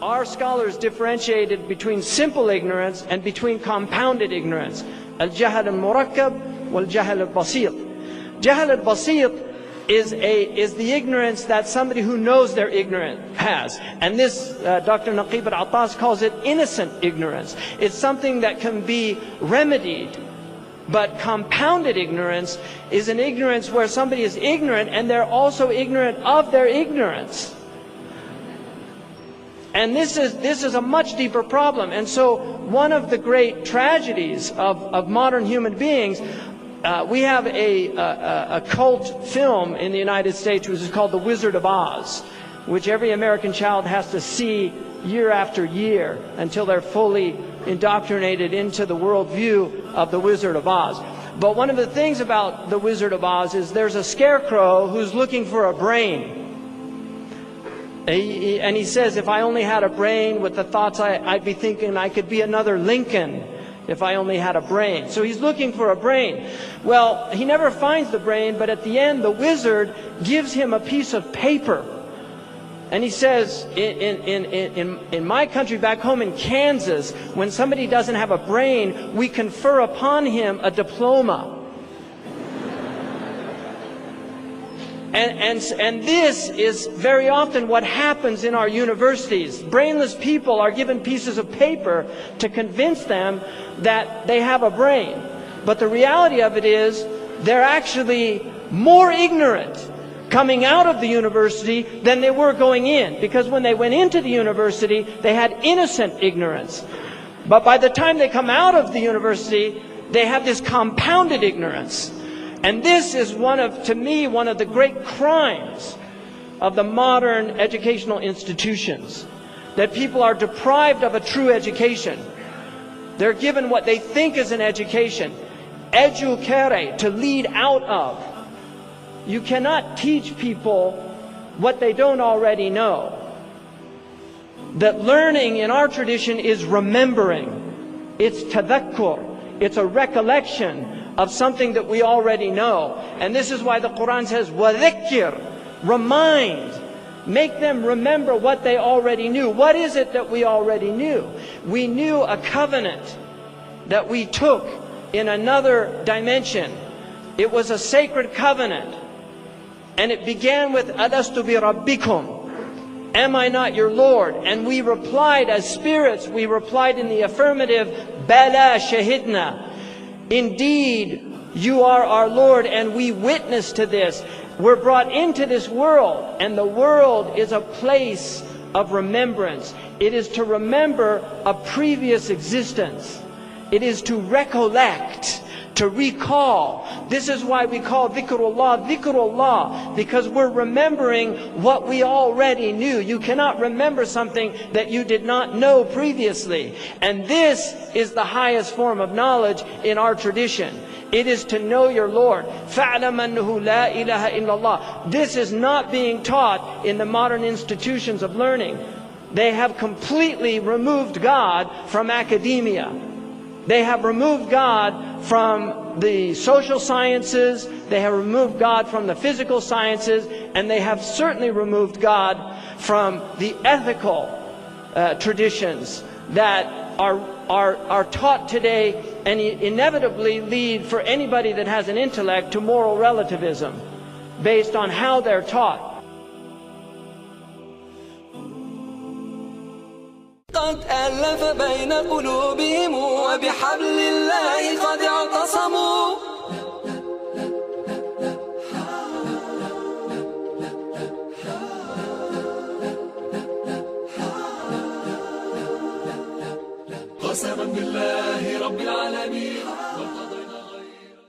our scholars differentiated between simple ignorance and between compounded ignorance. Al-jahl al-murakkab wal-jahl al-basit. Jahl al-basit is the ignorance that somebody who knows they're ignorant has. And this, Dr. Naqib al-Attas calls it innocent ignorance. It's something that can be remedied. But compounded ignorance is an ignorance where somebody is ignorant and they're also ignorant of their ignorance. And this is a much deeper problem. And so one of the great tragedies of modern human beings, we have a cult film in the United States which is called The Wizard of Oz, which every American child has to see year after year until they're fully indoctrinated into the worldview of the Wizard of Oz. But one of the things about the Wizard of Oz is there's a scarecrow who's looking for a brain. And he says, if I only had a brain with the thoughts I'd be thinking, I could be another Lincoln if I only had a brain. So he's looking for a brain. Well, he never finds the brain, but at the end the wizard gives him a piece of paper. And he says, in my country back home in Kansas, when somebody doesn't have a brain, we confer upon him a diploma. And this is very often what happens in our universities. Brainless people are given pieces of paper to convince them that they have a brain. But the reality of it is, they're actually more ignorant coming out of the university than they were going in. Because when they went into the university, they had innocent ignorance. But by the time they come out of the university, they have this compounded ignorance. And this is to me, one of the great crimes of the modern educational institutions. That people are deprived of a true education. They're given what they think is an education. Educare, to lead out of. You cannot teach people what they don't already know. That learning in our tradition is remembering. It's tadakkur. It's a recollection of something that we already know. And this is why the Quran says, وَذِكِّرْ, remind. Make them remember what they already knew. What is it that we already knew? We knew a covenant that we took in another dimension. It was a sacred covenant. And it began with, أَلَسْتُ بِرَبِّكُمْ, am I not your Lord? And we replied as spirits, we replied in the affirmative, بَلَا شَهِدْنَا, indeed, you are our Lord, and we witness to this. We're brought into this world, and the world is a place of remembrance. It is to remember a previous existence. It is to recollect, to recall. This is why we call dhikrullah, because we're remembering what we already knew. You cannot remember something that you did not know previously. And this is the highest form of knowledge in our tradition. It is to know your Lord. فَاعْلَمْ أَنَّهُ لَا إِلَهَ إِلَّا اللَّهِ. This is not being taught in the modern institutions of learning. They have completely removed God from academia. They have removed God from the social sciences, they have removed God from the physical sciences, and they have certainly removed God from the ethical traditions that are taught today and inevitably lead for anybody that has an intellect to moral relativism based on how they're taught. قد ألف بين قلوبهم وبحبل الله قد اعتصموا. قسما بالله